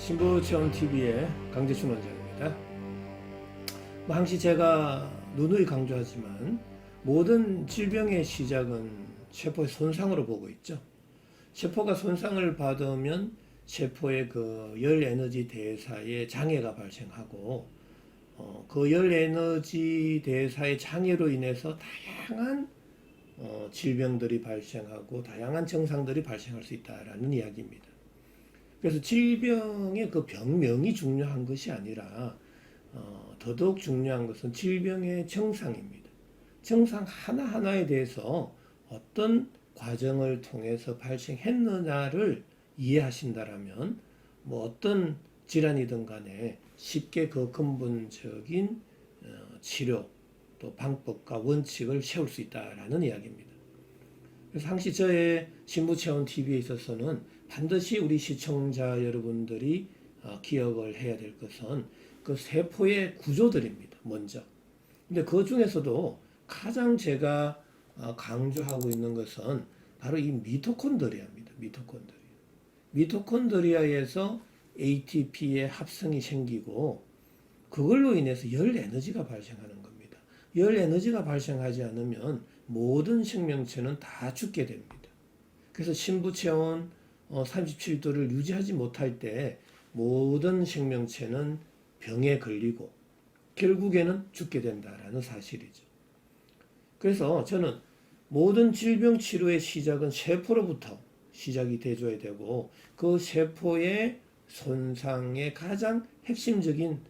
신부체험TV의 강재춘 원장입니다. 항시 제가 누누이 강조하지만 모든 질병의 시작은 세포의 손상으로 보고 있죠. 세포가 손상을 받으면 세포의 그 열 에너지 대사에 장애가 발생하고 그 열 에너지 대사의 장애로 인해서 다양한 질병들이 발생하고 다양한 증상들이 발생할 수 있다라는 이야기입니다. 그래서 질병의 그 병명이 중요한 것이 아니라 더더욱 중요한 것은 질병의 증상입니다. 증상 하나하나에 대해서 어떤 과정을 통해서 발생했느냐를 이해하신다라면 어떤 질환이든 간에 쉽게 그 근본적인 치료 또 방법과 원칙을 세울 수 있다라는 이야기입니다. 그래서 항시 저의 신부체험TV에 있어서는 반드시 우리 시청자 여러분들이 기억을 해야 될 것은 그 세포의 구조들입니다. 먼저. 근데 그 중에서도 가장 제가 강조하고 있는 것은 바로 이 미토콘드리아입니다. 미토콘드리아에서 ATP의 합성이 생기고 그걸로 인해서 열 에너지가 발생하는 겁니다. 열 에너지가 발생하지 않으면 모든 생명체는 다 죽게 됩니다. 그래서 신부체온 37도를 유지하지 못할 때 모든 생명체는 병에 걸리고 결국에는 죽게 된다라는 사실이죠. 그래서 저는 모든 질병 치료의 시작은 세포로부터 시작이 돼줘야 되고 그 세포의 손상의 가장 핵심적인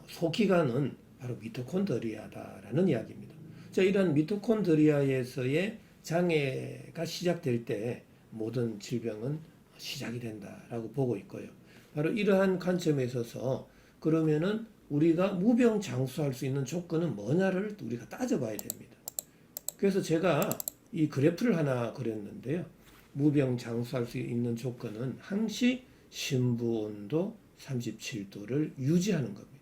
소기관은 바로 미토콘드리아다라는 이야기입니다. 자, 이런 미토콘드리아에서의 장애가 시작될 때 모든 질병은 시작이 된다라고 보고 있고요. 바로 이러한 관점에 있어서 그러면은 우리가 무병장수할 수 있는 조건은 뭐냐를 우리가 따져봐야 됩니다. 그래서 제가 이 그래프를 하나 그렸는데요. 무병장수할 수 있는 조건은 항시 심부온도 37도를 유지하는 겁니다.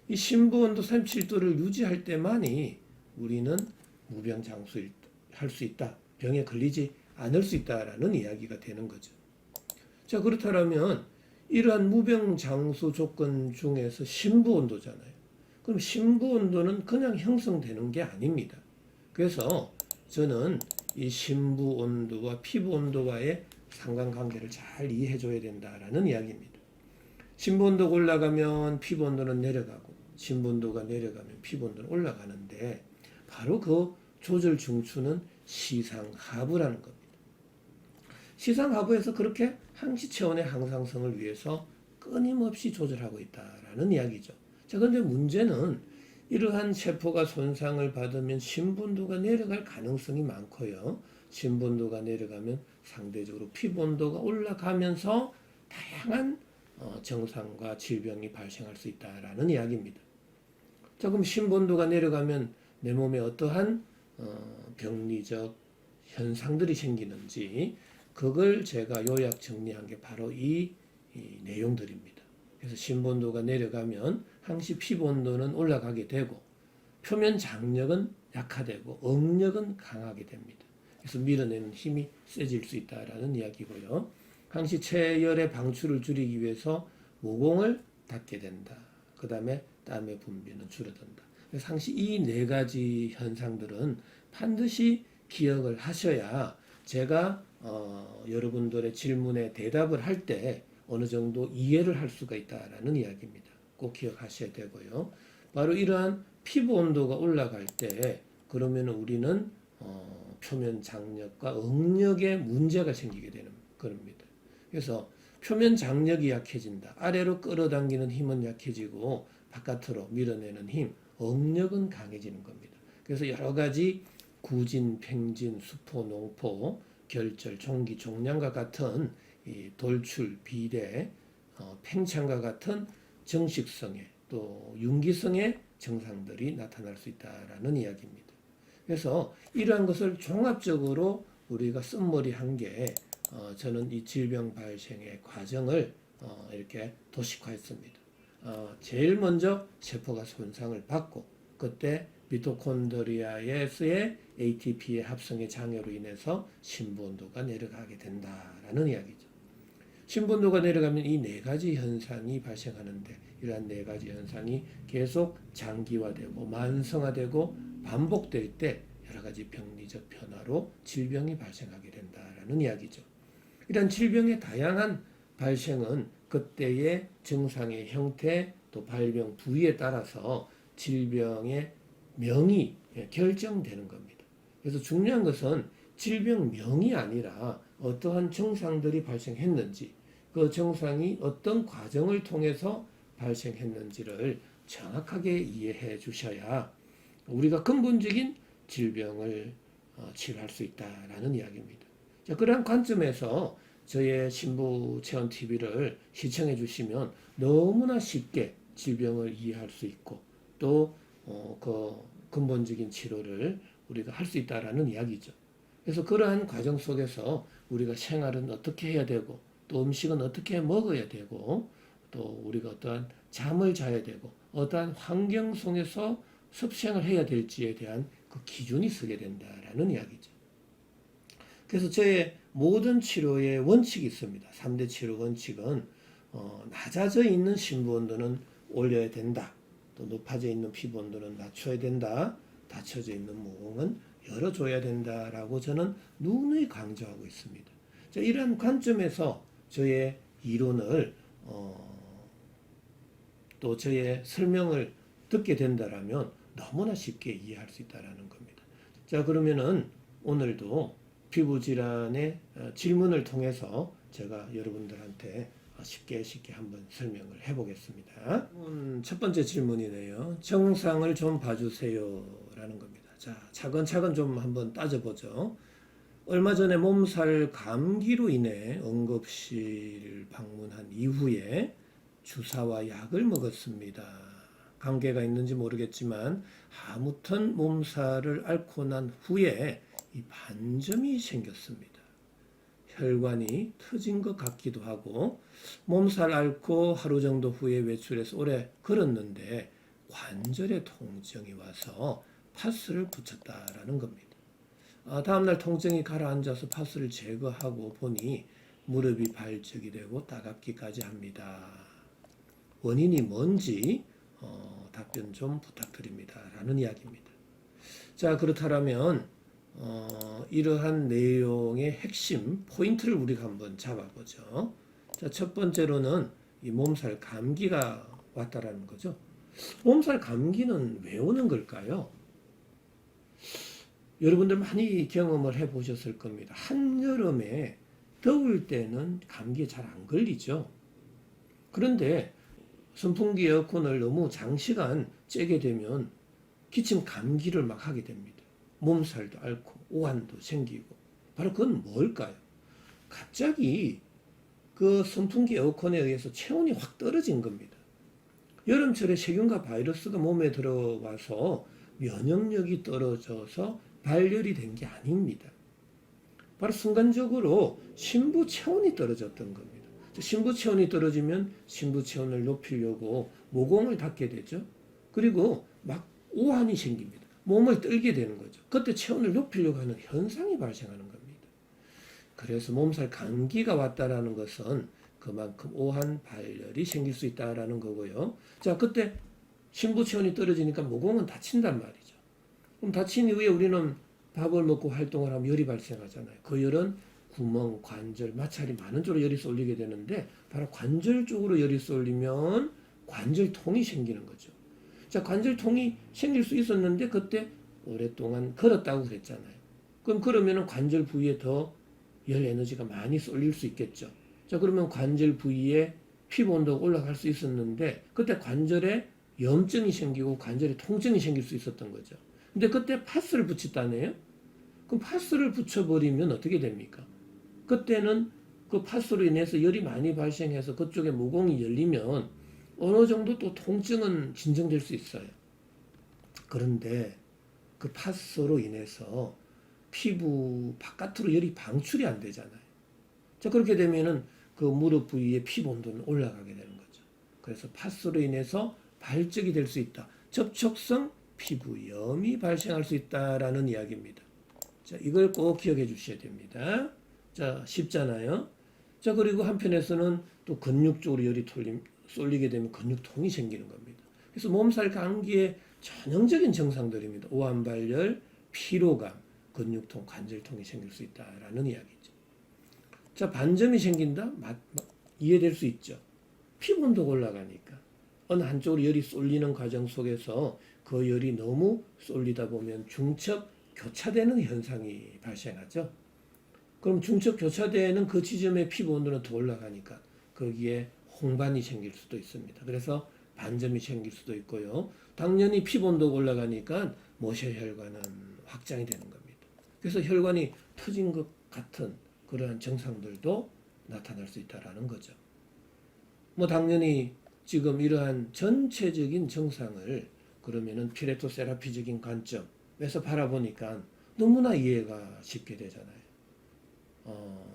이 심부온도 37도를 유지할 때만이 우리는 무병장수할 수 있다. 병에 걸리지 않을 수 있다라는 이야기가 되는 거죠. 자, 그렇다면 이러한 무병장수 조건 중에서 심부온도잖아요. 그럼 심부온도는 그냥 형성되는 게 아닙니다. 그래서 저는 이 심부온도와 피부온도와의 상관관계를 잘 이해해 줘야 된다라는 이야기입니다. 심부온도가 올라가면 피부온도는 내려가고 심부온도가 내려가면 피부온도는 올라가는데 바로 그 조절 중추는 시상하부라는 겁니다. 시상하부에서 그렇게 항시 체온의 항상성을 위해서 끊임없이 조절하고 있다라는 이야기죠. 자, 그런데 문제는 이러한 세포가 손상을 받으면 심부온도가 내려갈 가능성이 많고요. 심부온도가 내려가면 상대적으로 피부온도가 올라가면서 다양한 증상과 질병이 발생할 수 있다라는 이야기입니다. 자, 그럼 심부온도가 내려가면 내 몸에 어떠한 병리적 현상들이 생기는지 그걸 제가 요약 정리한 게 바로 이 내용들입니다. 그래서 심부온도가 내려가면 항시 피부온도는 올라가게 되고 표면 장력은 약화되고 응력은 강하게 됩니다. 그래서 밀어내는 힘이 세질 수 있다라는 이야기고요. 항시 체열의 방출을 줄이기 위해서 모공을 닫게 된다. 그 다음에 땀의 분비는 줄어든다. 그래서 항시 이 네 가지 현상들은 반드시 기억을 하셔야 제가 여러분들의 질문에 대답을 할 때 어느 정도 이해를 할 수가 있다라는 이야기입니다. 꼭 기억하셔야 되고요. 바로 이러한 피부 온도가 올라갈 때 그러면 우리는 표면 장력과 응력에 문제가 생기게 되는 겁니다. 그래서 표면 장력이 약해진다. 아래로 끌어당기는 힘은 약해지고 바깥으로 밀어내는 힘, 응력은 강해지는 겁니다. 그래서 여러 가지 구진, 팽진, 수포, 농포, 결절, 종기, 종양과 같은 이 돌출, 비대, 팽창과 같은 정식성의 또 윤기성의 증상들이 나타날 수 있다라는 이야기입니다. 그래서 이러한 것을 종합적으로 우리가 쓴머리한 게 저는 이 질병 발생의 과정을 이렇게 도식화했습니다. 제일 먼저 세포가 손상을 받고 그때 미토콘드리아에서의 ATP의 합성의 장애로 인해서 심부온도가 내려가게 된다라는 이야기죠. 신분도가 내려가면 이 네 가지 현상이 발생하는데 이러한 네 가지 현상이 계속 장기화되고 만성화되고 반복될 때 여러 가지 병리적 변화로 질병이 발생하게 된다라는 이야기죠. 이런 질병의 다양한 발생은 그때의 증상의 형태 또 발병 부위에 따라서 질병의 명이 결정되는 겁니다. 그래서 중요한 것은 질병명이 아니라 어떠한 증상들이 발생했는지 그 증상이 어떤 과정을 통해서 발생했는지를 정확하게 이해해 주셔야 우리가 근본적인 질병을 치료할 수 있다라는 이야기입니다. 자, 그러한 관점에서 저의 신부 체험 TV를 시청해 주시면 너무나 쉽게 질병을 이해할 수 있고 또 그 근본적인 치료를 우리가 할 수 있다라는 이야기죠. 그래서 그러한 과정 속에서 우리가 생활은 어떻게 해야 되고 또 음식은 어떻게 먹어야 되고 또 우리가 어떠한 잠을 자야 되고 어떠한 환경 속에서 습생을 해야 될지에 대한 그 기준이 서게 된다라는 이야기죠. 그래서 저의 모든 치료의 원칙이 있습니다. 3대 치료 원칙은 낮아져 있는 심부 온도는 올려야 된다. 또 높아져 있는 피부 온도는 낮춰야 된다. 닫혀져 있는 모공은 열어줘야 된다라고 저는 누누이 강조하고 있습니다. 자, 이러한 관점에서 저의 이론을 또 저의 설명을 듣게 된다라면 너무나 쉽게 이해할 수 있다라는 겁니다. 자, 그러면은 오늘도 피부 질환의 질문을 통해서 제가 여러분들한테 쉽게 한번 설명을 해보겠습니다. 첫 번째 질문이네요. 정상을 좀 봐주세요 라는 겁니다. 자, 차근차근 좀 한번 따져보죠. 얼마 전에 몸살 감기로 인해 응급실 방문한 이후에 주사와 약을 먹었습니다. 관계가 있는지 모르겠지만 아무튼 몸살을 앓고 난 후에 이 반점이 생겼습니다. 혈관이 터진 것 같기도 하고 몸살 앓고 하루 정도 후에 외출해서 오래 걸었는데 관절에 통증이 와서 파스를 붙였다라는 겁니다. 다음날 통증이 가라앉아서 파스를 제거하고 보니 무릎이 발적이 되고 따갑기까지 합니다. 원인이 뭔지 답변 좀 부탁드립니다. 라는 이야기입니다. 자, 그렇다면 이러한 내용의 핵심 포인트를 우리가 한번 잡아보죠. 자, 첫 번째로는 이 몸살 감기가 왔다라는 거죠. 몸살 감기는 왜 오는 걸까요? 여러분들 많이 경험을 해보셨을 겁니다. 한여름에 더울 때는 감기에 잘 안 걸리죠. 그런데 선풍기 에어컨을 너무 장시간 쬐게 되면 기침 감기를 막 하게 됩니다. 몸살도 앓고 오한도 생기고 바로 그건 뭘까요? 갑자기 그 선풍기 에어컨에 의해서 체온이 확 떨어진 겁니다. 여름철에 세균과 바이러스가 몸에 들어와서 면역력이 떨어져서 발열이 된 게 아닙니다. 바로 순간적으로 신부 체온이 떨어졌던 겁니다. 신부 체온이 떨어지면 신부 체온을 높이려고 모공을 닫게 되죠. 그리고 막 오한이 생깁니다. 몸을 떨게 되는 거죠. 그때 체온을 높이려고 하는 현상이 발생하는 겁니다. 그래서 몸살 감기가 왔다라는 것은 그만큼 오한 발열이 생길 수 있다라는 거고요. 자, 그때 신부 체온이 떨어지니까 모공은 닫힌단 말이죠. 그럼 닫힌 이후에 우리는 밥을 먹고 활동을 하면 열이 발생하잖아요. 그 열은 구멍, 관절, 마찰이 많은 쪽으로 열이 쏠리게 되는데 바로 관절 쪽으로 열이 쏠리면 관절통이 생기는 거죠. 자, 관절통이 생길 수 있었는데 그때 오랫동안 걸었다고 그랬잖아요. 그럼 그러면은 관절 부위에 더 열 에너지가 많이 쏠릴 수 있겠죠. 자, 그러면 관절 부위에 피부 온도가 올라갈 수 있었는데 그때 관절에 염증이 생기고 관절에 통증이 생길 수 있었던 거죠. 근데 그때 파스를 붙였다네요. 그럼 파스를 붙여버리면 어떻게 됩니까? 그때는 그 파스로 인해서 열이 많이 발생해서 그쪽에 모공이 열리면 어느 정도 또 통증은 진정될 수 있어요. 그런데 그 파스로 인해서 피부 바깥으로 열이 방출이 안 되잖아요. 자, 그렇게 되면은 그 무릎 부위의 피부 온도는 올라가게 되는 거죠. 그래서 파스로 인해서 발적이 될 수 있다. 접촉성 피부염이 발생할 수 있다라는 이야기입니다. 자, 이걸 꼭 기억해 주셔야 됩니다. 자, 쉽잖아요. 자, 그리고 한편에서는 또 근육 쪽으로 쏠리게 되면 근육통이 생기는 겁니다. 그래서 몸살 감기의 전형적인 증상들입니다. 오한발열, 피로감, 근육통, 관절통이 생길 수 있다라는 이야기죠. 자, 반점이 생긴다? 이해될 수 있죠. 피부 온도가 올라가니까 어느 한쪽으로 열이 쏠리는 과정 속에서 그 열이 너무 쏠리다 보면 중첩 교차되는 현상이 발생하죠. 그럼 중첩 교차되는 그 지점의 피부 온도는 더 올라가니까 거기에 홍반이 생길 수도 있습니다. 그래서 반점이 생길 수도 있고요. 당연히 피부 온도가 올라가니까 모세혈관은 확장이 되는 겁니다. 그래서 혈관이 터진 것 같은 그러한 증상들도 나타날 수 있다는 거죠. 뭐 당연히 지금 이러한 전체적인 증상을 그러면은 피레토 세라피적인 관점에서 바라보니까 너무나 이해가 쉽게 되잖아요.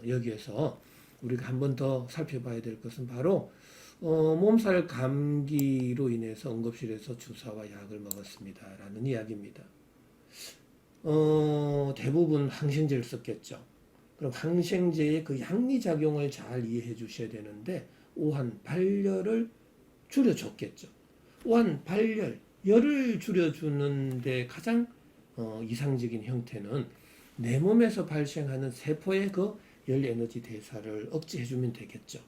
여기에서 우리가 한 번 더 살펴봐야 될 것은 바로 몸살 감기로 인해서 응급실에서 주사와 약을 먹었습니다라는 이야기입니다. 대부분 항생제를 썼겠죠. 그럼 항생제의 그 양리작용을 잘 이해해 주셔야 되는데 오한 발열을 줄여줬겠죠. 오한 발열, 열을 줄여주는데 가장 이상적인 형태는 내 몸에서 발생하는 세포의 그 열 에너지 대사를 억제해주면 되겠죠.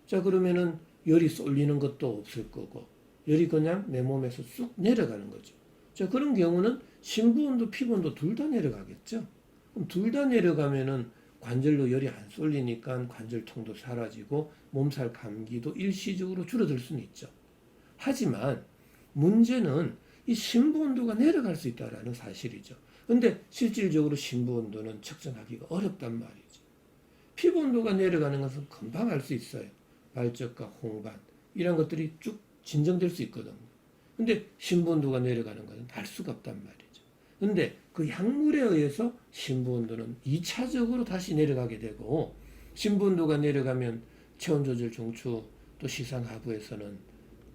자, 그러면은 열이 쏠리는 것도 없을 거고, 열이 그냥 내 몸에서 쑥 내려가는 거죠. 자, 그런 경우는 심부온도 피부온도 둘 다 내려가겠죠. 그럼 둘 다 내려가면은 관절로 열이 안 쏠리니까 관절통도 사라지고 몸살 감기도 일시적으로 줄어들 수는 있죠. 하지만 문제는 이 심부 온도가 내려갈 수 있다는 사실이죠. 근데 실질적으로 심부 온도는 측정하기가 어렵단 말이죠. 피부 온도가 내려가는 것은 금방 알 수 있어요. 발적과 홍반 이런 것들이 쭉 진정될 수 있거든요. 근데 심부 온도가 내려가는 것은 알 수가 없단 말이죠. 근데 그 약물에 의해서 심부 온도는 2차적으로 다시 내려가게 되고 심부 온도가 내려가면 체온 조절 중추 또 시상 하부에서는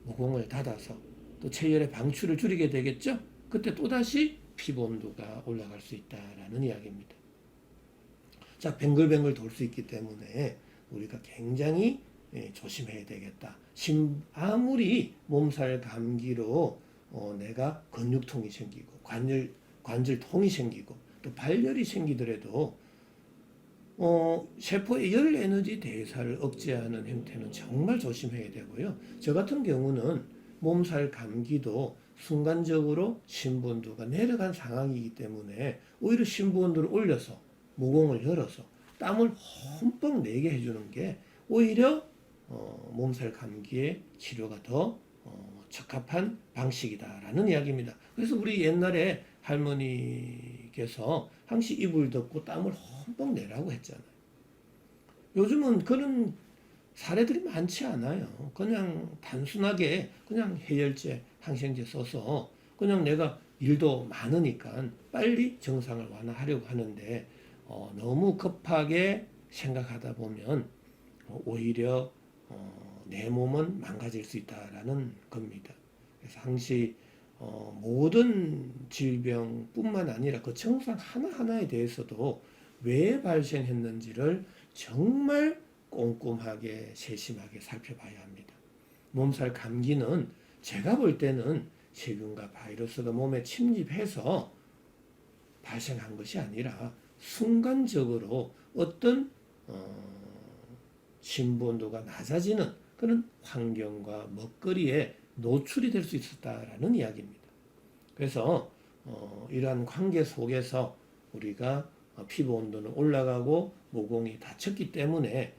모공을 닫아서 또 체열의 방출을 줄이게 되겠죠. 그때 또다시 피부 온도가 올라갈 수 있다라는 이야기입니다. 자, 뱅글뱅글 돌 수 있기 때문에 우리가 굉장히 조심해야 되겠다. 아무리 몸살 감기로 내가 근육통이 생기고 관절통이 생기고 또 발열이 생기더라도 세포의 열 에너지 대사를 억제하는 형태는 정말 조심해야 되고요. 저 같은 경우는 몸살 감기도 순간적으로 심부온도가 내려간 상황이기 때문에 오히려 심부온도를 올려서 모공을 열어서 땀을 흠뻑 내게 해주는 게 오히려 몸살 감기의 치료가 더 적합한 방식이다라는 이야기입니다. 그래서 우리 옛날에 할머니께서 항시 이불 덮고 땀을 흠뻑 내라고 했잖아요. 요즘은 그런 사례들이 많지 않아요. 그냥 단순하게 그냥 해열제, 항생제 써서 그냥 내가 일도 많으니까 빨리 정상을 완화하려고 하는데 너무 급하게 생각하다 보면 오히려 내 몸은 망가질 수 있다라는 겁니다. 그래서 항시 모든 질병뿐만 아니라 그 증상 하나하나에 대해서도 왜 발생했는지를 정말 꼼꼼하게 세심하게 살펴봐야 합니다. 몸살 감기는 제가 볼 때는 세균과 바이러스가 몸에 침입해서 발생한 것이 아니라 순간적으로 어떤 심부 온도가 낮아지는 그런 환경과 먹거리에 노출이 될 수 있었다라는 이야기입니다. 그래서 이러한 관계 속에서 우리가 피부 온도는 올라가고 모공이 닫혔기 때문에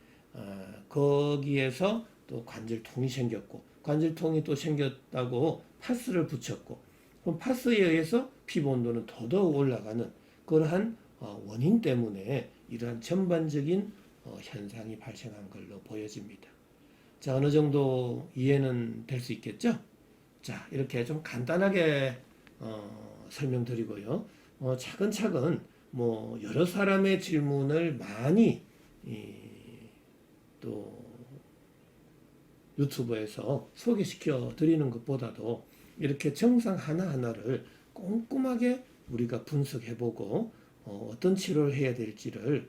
거기에서 또 관절통이 생겼고 관절통이 또 생겼다고 파스를 붙였고 그럼 파스에 의해서 피부 온도는 더더욱 올라가는 그러한 원인 때문에 이러한 전반적인 현상이 발생한 걸로 보여집니다. 자, 어느 정도 이해는 될 수 있겠죠? 자, 이렇게 좀 간단하게 설명드리고요. 차근차근 뭐 여러 사람의 질문을 많이 또 유튜브에서 소개시켜 드리는 것보다도 이렇게 증상 하나하나를 꼼꼼하게 우리가 분석해보고 어떤 치료를 해야 될지를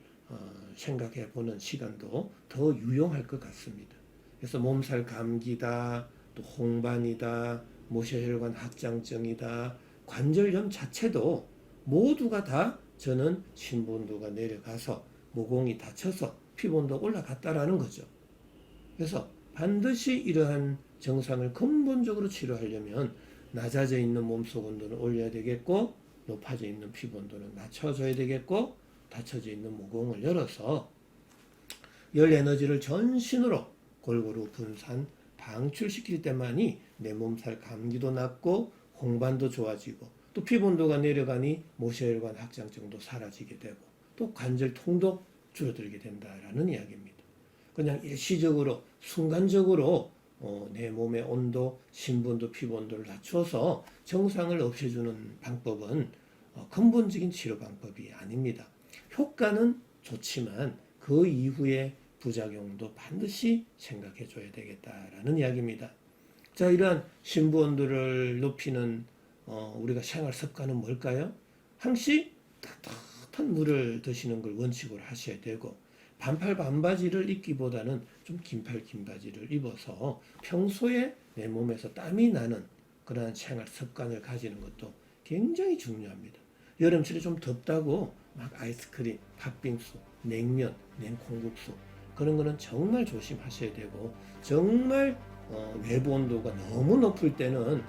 생각해 보는 시간도 더 유용할 것 같습니다. 그래서 몸살 감기다, 또 홍반이다, 모세혈관 확장증이다, 관절염 자체도 모두가 다 저는 심부온도가 내려가서 모공이 닫혀서 피부온도가 올라갔다라는 거죠. 그래서 반드시 이러한 증상을 근본적으로 치료하려면 낮아져 있는 몸속 온도를 올려야 되겠고, 높아져 있는 피부 온도는 낮춰줘야 되겠고, 닫혀져 있는 모공을 열어서 열 에너지를 전신으로 골고루 분산, 방출시킬 때만이 내 몸살 감기도 낫고 홍반도 좋아지고, 또 피부 온도가 내려가니 모세혈관 확장증도 사라지게 되고, 또 관절통도 줄어들게 된다라는 이야기입니다. 그냥 일시적으로 순간적으로 내 몸의 온도, 심부온도, 피부 온도를 낮춰서 정상을 없애주는 방법은 근본적인 치료 방법이 아닙니다. 효과는 좋지만 그 이후에 부작용도 반드시 생각해 줘야 되겠다라는 이야기입니다. 자, 이러한 심부온도를 높이는 우리가 생활 습관은 뭘까요? 항시 따뜻한 물을 드시는 걸 원칙으로 하셔야 되고, 반팔 반바지를 입기보다는 좀 긴팔 긴 바지를 입어서 평소에 내 몸에서 땀이 나는 그러한 생활 습관을 가지는 것도 굉장히 중요합니다. 여름철에 좀 덥다고 막 아이스크림, 팥빙수, 냉면, 냉콩국수 그런 거는 정말 조심하셔야 되고, 정말 외부 온도가 너무 높을 때는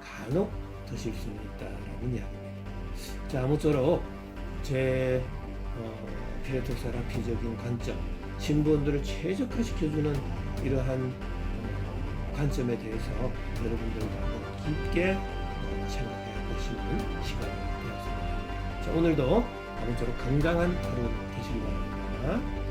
간혹 드실 수는 있다라는 이야기입니다. 자, 아무쪼록 제 피레토세라피적인 관점, 심부온도를 최적화시켜주는 이러한 관점에 대해서 여러분들과 한번 깊게 생각해 보시는 시간이 되었습니다. 자, 오늘도 아무쪼록 건강한 하루 되시기 바랍니다.